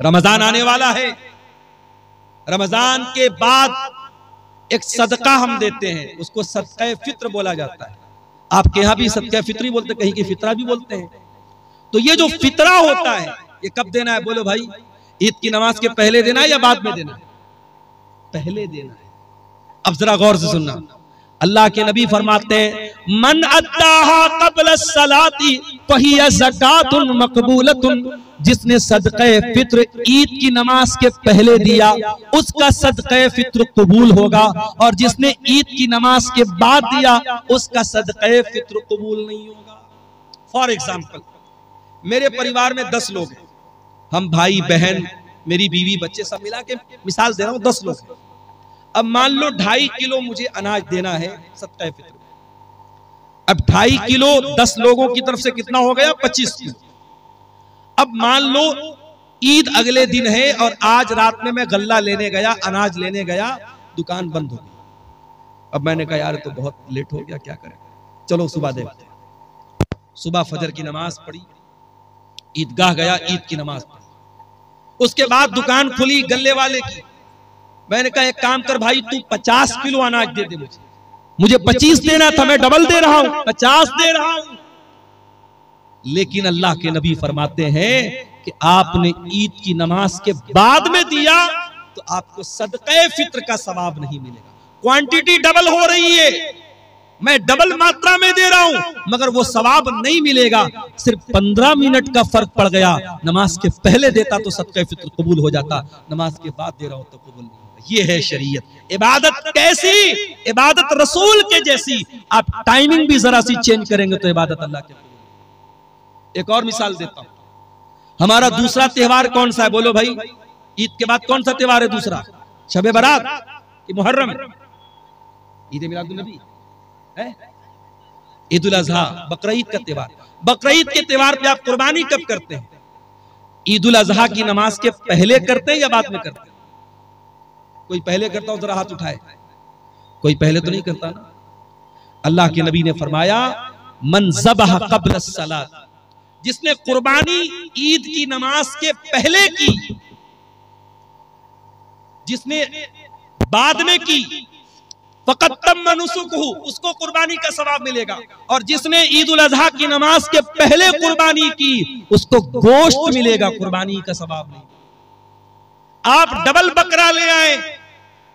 रमजान आने वाला है। रमजान के बाद एक सदका हम देते हैं, उसको सदका फित्र बोला जाता है। आपके यहाँ भी सदका फित्री बोलते, कहीं की फितरा भी बोलते हैं। तो ये जो फितरा होता है ये कब देना है? बोलो भाई, ईद की नमाज के पहले देना है या बाद में देना है? पहले देना है। अब जरा गौर से सुनना, अल्लाह के नबी फरमाते हैं मन अद्दाहा क़ब्ल सलाती फहिया ज़कातुन मक़बूलतुन, जिसने सदक़े फित्र ईद की नमाज के पहले दिया उसका सदक़े फित्र कबूल होगा, और जिसने ईद की नमाज के बाद दिया उसका सदक़े फित्र कबूल नहीं होगा। फॉर एग्जाम्पल, मेरे परिवार में 10 लोग हैं, हम भाई बहन मेरी बीवी बच्चे सब मिला के मिसाल दे रहा हूं 10 लोग। अब मान लो 2.5 किलो मुझे अनाज देना है सदक़े फित्र। अब 2.5 किलो 10 लोगों की तरफ से कितना हो गया? 25 किलो। अब मान लो ईद अगले दिन है और आज रात में मैं गल्ला लेने गया, अनाज लेने गया, दुकान बंद हो गई। अब मैंने कहा यार तो बहुत लेट हो गया, क्या करें, चलो सुबह देखते हैं। सुबह फजर की नमाज पढ़ी, ईदगाह गया, ईद की नमाज पढ़ी। उसके बाद दुकान खुली गल्ले वाले की। मैंने कहा एक काम कर भाई, तू 50 किलो अनाज दे दे मुझे 25 देना था, मैं डबल दे रहा हूं, 50 दे रहा हूं। लेकिन अल्लाह के नबी फरमाते हैं कि आपने ईद की नमाज के बाद में दिया तो आपको सदक़े फित्र का सवाब नहीं मिलेगा। क्वांटिटी डबल हो रही है, मैं डबल मात्रा में दे रहा हूं, मगर वो सवाब नहीं मिलेगा। सिर्फ 15 मिनट का फर्क पड़ गया। नमाज के पहले देता तो सदक़े फित्र कबूल हो जाता, नमाज के बाद दे रहा हूं तो कबूल नहीं। ये है शरीयत। इबादत कैसी? इबादत रसूल के जैसी। आप टाइमिंग भी जरा सी चेंज करेंगे तो इबादत अल्लाह के। एक और मिसाल देता हूं, हमारा दूसरा त्योहार कौन सा है? बोलो भाई, ईद के बाद कौन सा त्योहार है दूसरा? शबे बारात कि मुहर्रम? ईद मिलादुन्नबी है, ईद उल अज़हा, बकरीद का त्योहार। बकरीद के त्योहार पे आप कुर्बानी कब करते हैं? ईद उल अज़हा की नमाज के पहले करते हैं या बाद में करते हैं? कोई पहले करता हो जरा हाथ उठाए। कोई पहले तो नहीं करता ना। अल्लाह के नबी ने फरमाया मन ज़बह क़ब्ल सलात, जिसने कुर्बानी ईद की नमाज के पहले की, जिसने बाद में की, फ़क़त तम्म नुसुकुहु, उसको कुर्बानी का सवाब मिलेगा। और जिसने ईद उल अज़हा की नमाज के पहले कुर्बानी की उसको गोश्त मिलेगा, कुर्बानी का सवाब नहीं। आप डबल बकरा ले आए,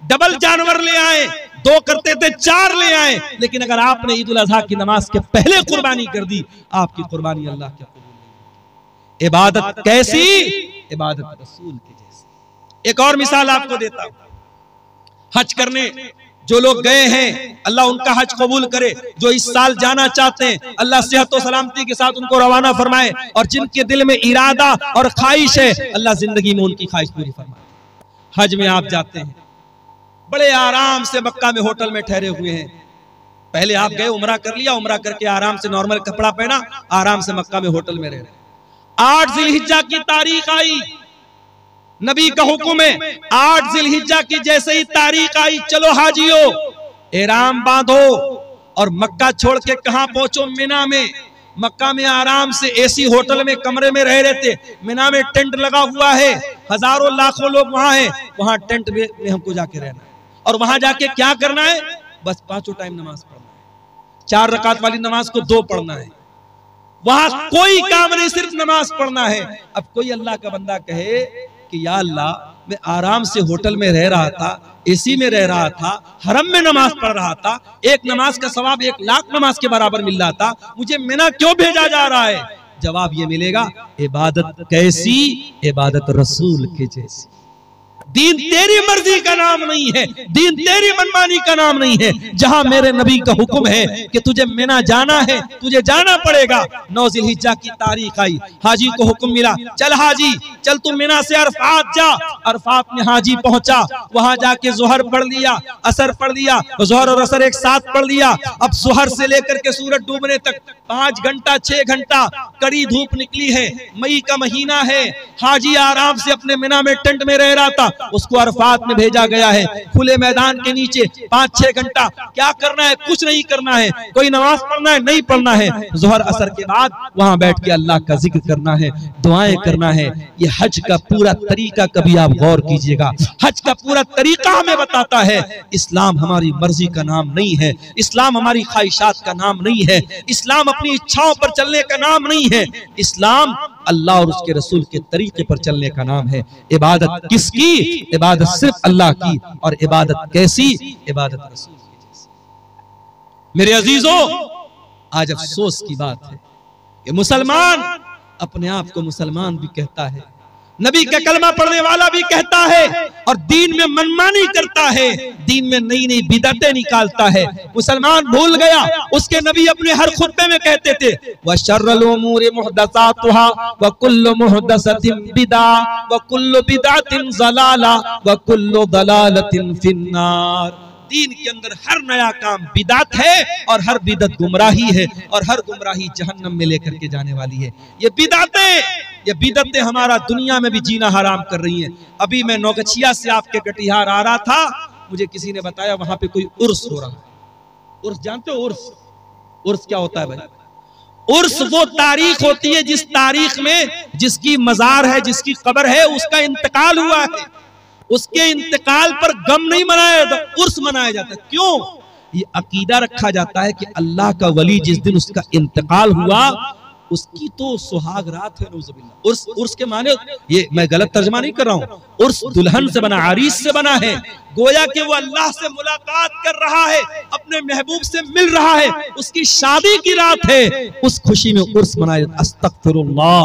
डबल जानवर ले आए, 2 करते थे 4 ले आए, लेकिन अगर आपने ईद उल अज़हा की नमाज के पहले कुर्बानी कर दी, आपकी कुर्बानी अल्लाह के कबूल नहीं। इबादत कैसी? इबादत रसूल की जैसी। एक और मिसाल आपको देता हूं, हज करने जो लोग गए हैं अल्लाह उनका हज कबूल करे। जो इस साल जाना चाहते हैं अल्लाह सेहत और सलामती के साथ उनको रवाना फरमाए, और जिनके दिल में इरादा और ख्वाहिश है अल्लाह जिंदगी में उनकी ख्वाहिश पूरी फरमाए। हज में आप जाते हैं, बड़े आराम से मक्का में होटल में ठहरे हुए हैं। पहले आप गए, उमरा कर लिया, उमरा करके आराम से नॉर्मल कपड़ा पहना, आराम से मक्का में होटल में रह रहे। 8 ज़िलहिज्जा की तारीख आई, नबी का हुक्म है 8 ज़िलहिज्जा की जैसे ही तारीख आई, चलो हाजियो एहराम बांधो और मक्का छोड़ के कहां पहुंचो? मिना में। मक्का में आराम से एसी होटल में कमरे में रह रहे थे। मिना में टेंट लगा हुआ है, हजारों लाखों लोग वहां हैं, वहां टेंट में हमको जाके रहना है। और वहां जाके क्या करना है? बस 5 टाइम नमाज पढ़ना है। 4 रकात वाली नमाज को 2 पढ़ना है। वहां कोई काम नहीं, सिर्फ नमाज पढ़ना है। अब कोई अल्लाह का बंदा कहे कि या अल्लाह, मैं आराम से होटल में रह रहा था, एसी में रह रहा था, हरम में नमाज पढ़ रहा था, एक नमाज का सवाब 1 लाख नमाज के बराबर मिल रहा था, मुझे मिना क्यों भेजा जा रहा है? जवाब ये मिलेगा, इबादत कैसी? इबादत रसूल के जैसी। दीन तेरी मर्जी का नाम नहीं है, दीन तेरी मनमानी का नाम नहीं है। जहां मेरे नबी का हुक्म है कि तुझे मिना जाना है, तुझे जाना पड़ेगा। 9 ज़िलहिज्जा की तारीख आई, हाजी को हुक्म मिला, चल हाजी चल तू मिना से अरफात जा। अरफात में हाजी पहुंचा, वहां जाके जोहर पढ़ लिया, असर पढ़ लिया, जोहर और असर एक साथ पढ़ लिया। अब जोहर से लेकर के सूरज डूबने तक 5 घंटा 6 घंटा कड़ी धूप निकली है, मई का महीना है। हाजी आराम से अपने मिना में टेंट में रह रहा था, उसको अरफात में भेजा गया है, खुले मैदान के नीचे 5-6 घंटा क्या करना है? कुछ नहीं करना है। कोई नमाज पढ़ना है? नहीं पढ़ना है। जोहर असर के बाद वहां बैठ के अल्लाह का जिक्र करना है, दुआएं करना है। ये हज का पूरा तरीका कभी आप गौर कीजिएगा। हज का पूरा तरीका हमें बताता है इस्लाम हमारी मर्जी का नाम नहीं है, इस्लाम हमारी ख्वाहिशात का नाम नहीं है, इस्लाम अपनी इच्छाओं पर चलने का नाम नहीं है। इस्लाम अल्लाह और उसके रसूल के तरीके पर चलने का नाम है। इबादत किसकी? इबादत सिर्फ अल्लाह की। और इबादत कैसी? इबादत रसूल की जैसी। मेरे अजीजों, आज अफसोस की बात है कि मुसलमान अपने आप को मुसलमान भी कहता है, नबी का कलमा पढ़ने वाला भी कहता है, और दीन में मनमानी करता है, दीन में नई नई बिदअतें निकालता है। मुसलमान भूल गया उसके नबी अपने हर खुतबे में कहते थे वशर्रुल उमूरि मुहदसातुहा व कुल्लु मुहदसतिन बिदा व कुल्लु बिदअतिन ज़लाला व कुल्लु ज़लालतिन फिन्नार। दीन के अंदर हर नया काम बिदात है और हर बिदत गुमराही है, और हर गुमराही जहन्नम में लेकर के जाने वाली है। ये बिदतें हमारा दुनिया में भी जीना हराम कर रही हैं। अभी मैं नौगछिया से आपके कटिहार आ रहा था, मुझे किसी ने बताया वहां पे कोई उर्स हो रहा है। उर्स जानते हो? उर्स क्या होता है भाई? उर्स वो तारीख होती है जिस तारीख में जिसकी मजार है, जिसकी कब्र है, उसका इंतकाल हुआ है। उसके इंतकाल पर गम नहीं मनाया जाता, उर्स मनाया जाता है। क्यों? ये अकीदा रखा जाता है कि अल्लाह का वली जिस दिन उसका इंतकाल हुआ उसकी तो सुहाग रात है। नऊजुबिल्लाह। उर्स के माने, ये मैं गलत तर्जमा नहीं कर रहा हूँ, उर्स दुल्हन से बना, आरीस से बना है। गोया कि वो अल्लाह से मुलाकात कर रहा है, अपने महबूब से मिल रहा है, उसकी शादी की रात है, उस खुशी में उर्स मनाया। अस्तगफिरुल्लाह,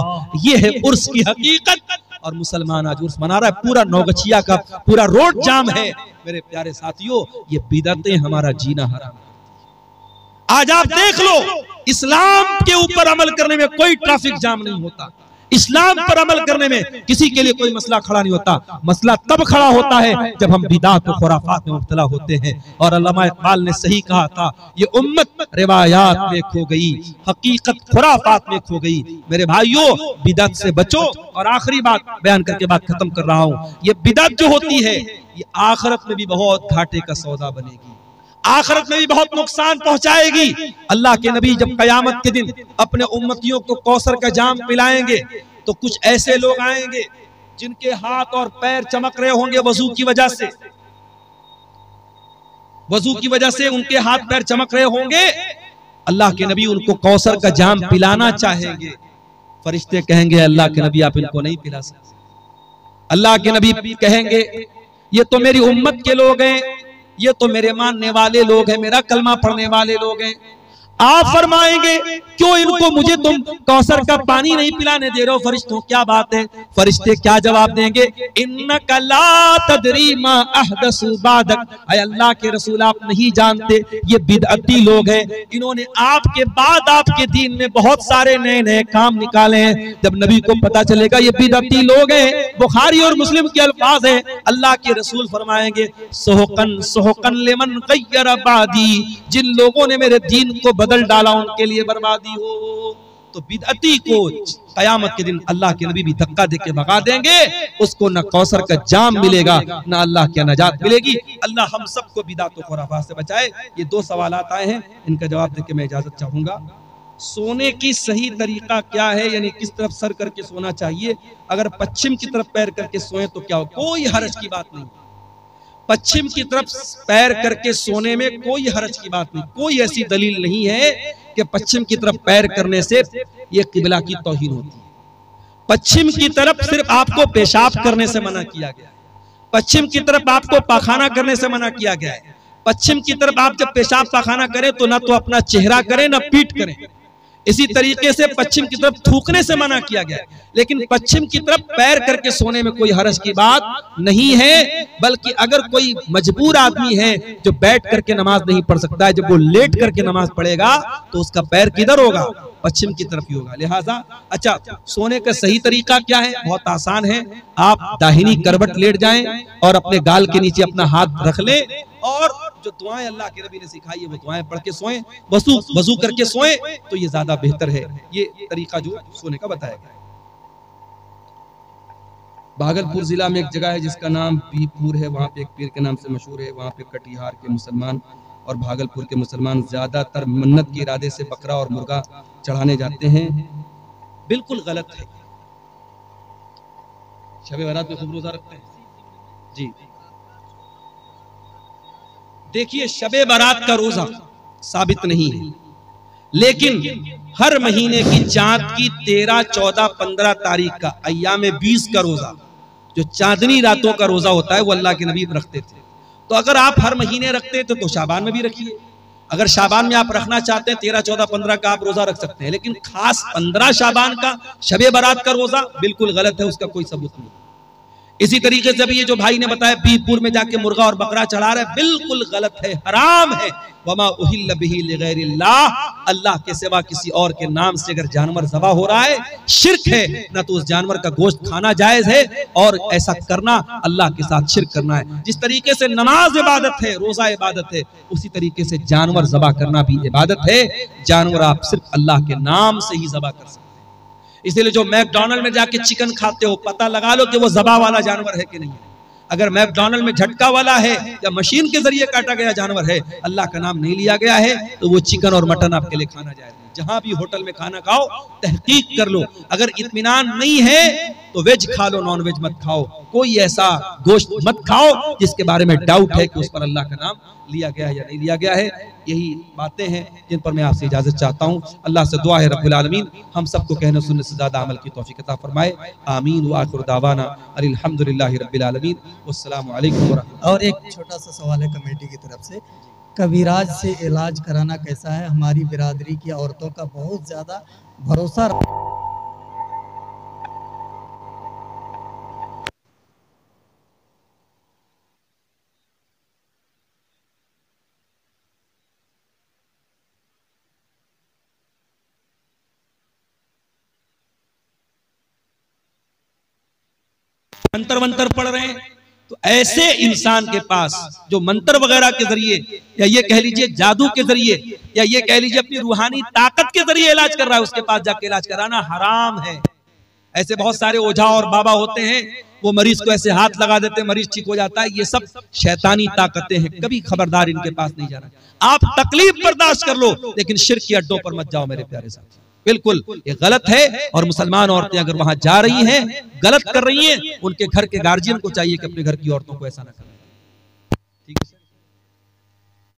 ये है उर्स की हकीकत। और मुसलमान आज उर्स मना रहा है, पूरा नौगछिया का पूरा रोड जाम है। मेरे प्यारे साथियों, ये बिदअतें हमारा जीना हराम करती है। आज आप देख लो, इस्लाम के ऊपर अमल करने में कोई ट्रैफिक जाम नहीं होता, इस्लाम पर अमल करने में किसी के लिए कोई मसला खड़ा नहीं होता। मसला तब खड़ा होता है जब हम बिदात और खुराफात में मुब्तला होते हैं। और अल्लामा इकबाल ने सही कहा था, ये उम्मत रिवायात में खो गई, हकीकत खुराफात में खो गई। मेरे भाइयों, बिदात से बचो। और आखिरी बात बयान करके बात खत्म कर रहा हूं, ये बिदात जो होती है ये आखिरत में भी बहुत घाटे का सौदा बनेगी, आखिरत में भी बहुत नुकसान पहुंचाएगी। अल्लाह के नबी जब कयामत के दिन अपने उम्मतियों को कौसर का जाम पिलाएंगे तो कुछ ऐसे लोग आएंगे जिनके हाथ और पैर चमक रहे होंगे वजू की वजह से, वजू की वजह से उनके हाथ पैर चमक रहे होंगे। अल्लाह के नबी उनको कौसर का जाम पिलाना चाहेंगे। फरिश्ते कहेंगे अल्लाह के नबी आप इनको नहीं पिला सकते। अल्लाह के नबी कहेंगे ये तो मेरी उम्मत के लोग हैं, ये तो मेरे मानने वाले लोग हैं, मेरा कलमा पढ़ने वाले लोग हैं। आप फरमाएंगे क्यों इनको मुझे तुम कौसर का पानी नहीं पिलाने दे रहे हो? फरिश्तों क्या बात है? फरिश्ते क्या जवाब देंगे? इन्नका ला तदरी मा अहदसु बादक, ऐ अल्लाह के रसूल आप नहीं जानते ये बिदअती लोग हैं, इन्होंने आपके बाद आपके दीन में बहुत सारे नए नए काम निकाले हैं। जब नबी को पता चलेगा ये बिदअती लोग हैं, बुखारी और मुस्लिम के अल्फाज हैं, अल्लाह के रसूल फरमाएंगे सोहकन सोहकन लिमन गय्यर बादी, जिन लोगों ने मेरे दीन को बदल डाला उनके लिए बर्बादी हो। तो बिदअती को कयामत के दिन अल्लाह के नबी भी धक्का देके भगा देंगे, उसको न कौसर का जाम मिलेगा न अल्लाह की नजात मिलेगी। अल्लाह हम सबको बिदअत और खुराफात से बचाए। ये 2 सवालात आए हैं, इनका जवाब देके मैं इजाजत चाहूंगा। सोने की सही तरीका क्या है, यानी किस तरफ सर करके सोना चाहिए? अगर पश्चिम की तरफ पैर करके सोए तो क्या हो? कोई हरज की बात नहीं। पश्चिम की तरफ पैर करके सोने में कोई हरज की बात नहीं। कोई ऐसी दलील नहीं है कि पश्चिम की तरफ पैर करने से ये किबला की तौहीन होती है। पश्चिम की तरफ सिर्फ आपको पेशाब करने से मना किया गया है, पश्चिम की तरफ आपको पाखाना करने से मना किया गया है। पश्चिम की तरफ आप जब पेशाब पाखाना करें तो ना तो अपना चेहरा करें ना पीठ करें। इसी तरीके से पश्चिम की तरफ थूकने से मना किया गया है। लेकिन पश्चिम की तरफ पैर करके सोने में कोई हरज की बात नहीं है। बल्कि अगर कोई मजबूर आदमी है जो बैठ करके नमाज नहीं पढ़ सकता है, जब वो लेट करके नमाज पढ़ेगा तो उसका पैर किधर होगा? पश्चिम की तरफ ही होगा। लिहाजा अच्छा, सोने का सही तरीका क्या है? बहुत आसान है। आप दाहिनी करवट लेट जाएं और अपने गाल के नीचे अपना हाथ रख लें और जो दुआएं अल्लाह के नबी ने सिखाई है वो दुआएं पढ़ के सोएं, वजू करके सोएं, तो ये ज्यादा बेहतर है। ये तरीका जो सोने का बताया गया। भागलपुर जिला में एक जगह है जिसका नाम बीपुर है, वहाँ पे एक पीर के नाम से मशहूर है। वहाँ पे कटिहार के मुसलमान और भागलपुर के मुसलमान ज्यादातर मन्नत के इरादे से बकरा और मुर्गा चढ़ाने जाते हैं। बिल्कुल गलत है। शब बारात में खूब रोजा रखते हैं जी। देखिए, शब बारात का रोजा साबित नहीं है, लेकिन हर महीने की चांद की 13, 14, 15 तारीख का अय्याम 20 का रोजा, जो चांदनी रातों का रोजा होता है, वो अल्लाह के नबी रखते थे। तो अगर आप हर महीने रखते तो शाबान में भी रखिए। अगर शाबान में आप रखना चाहते हैं 13, 14, 15 का आप रोजा रख सकते हैं, लेकिन खास 15 शाबान का शबे बारात का रोजा बिल्कुल गलत है, उसका कोई सबूत नहीं। इसी तरीके से भी ये जो भाई ने बताया बीरपुर में जाके मुर्गा और बकरा चढ़ा रहे, बिल्कुल गलत है, हराम है। वमा उहिल्ल बिही लिगैरिल्लाह, अल्लाह के सिवा किसी और के नाम से अगर जानवर ज़बह हो रहा है, शिर्क है। न तो उस जानवर का गोश्त खाना जायज है, और ऐसा करना अल्लाह के साथ शिर्क करना है। जिस तरीके से नमाज इबादत है, रोजा इबादत है, उसी तरीके से जानवर ज़बह करना भी इबादत है। जानवर आप सिर्फ अल्लाह के नाम से ही ज़बह कर सकते हैं। इसीलिए जो मैकडॉनल्ड में जाके चिकन खाते हो, पता लगा लो कि वो ज़बह वाला जानवर है कि नहीं है। अगर मैकडॉनल्ड में झटका वाला है या मशीन के जरिए काटा गया जानवर है, अल्लाह का नाम नहीं लिया गया है, तो वो चिकन और मटन आपके लिए खाना जायज नहीं। जहां भी होटल में खाना खाओ, तहकीक कर लो। अगर इत्मीनान नहीं है तो वेज खा लो, नॉन वेज मत खाओ। कोई ऐसा गोश्त मत खाओ जिसके बारे में डाउट है कि उस पर अल्लाह का नाम लिया गया है या नहीं लिया गया है। यही बातें हैं जिन पर मैं आपसे इजाजत चाहता हूँ। अल्लाह से दुआ है रब्बुल आलमीन हम सबको कहने सुनने से ज्यादा अमल की तौफीक अता फरमाए। आमीन व आखिर दावाना अल्हम्दुलिल्लाहि रब्बिल आलमीन वस्सलामु अलैकुम व रहमतुल्लाह। और एक छोटा सा सवाल है कमेटी की तरफ से, कबीराज से इलाज कराना कैसा है? हमारी बिरादरी की औरतों का बहुत ज्यादा भरोसा। मंत्र वंत्र पढ़ रहे हैं, तो ऐसे इंसान के पास जो मंत्र वगैरह के जरिए, या ये कह लीजिए जादू के जरिए, या ये कह लीजिए अपनी रूहानी ताकत के जरिए इलाज कर रहा है, उसके पास जाके इलाज कराना हराम है। ऐसे बहुत सारे ओझा और बाबा होते हैं, वो मरीज को ऐसे हाथ लगा देते हैं, मरीज ठीक हो जाता है। ये सब शैतानी ताकतें हैं, कभी खबरदार इनके पास नहीं जाना। आप तकलीफ बर्दाश्त कर लो, लेकिन शिर्क के अड्डों पर मत जाओ मेरे प्यारे साथी, बिल्कुल ये गलत है। और मुसलमान औरतें अगर वहां जा रही हैं, गलत कर रही हैं, उनके घर के गार्जियन को चाहिए कि अपने घर की औरतों को ऐसा ना करें। ठीक है।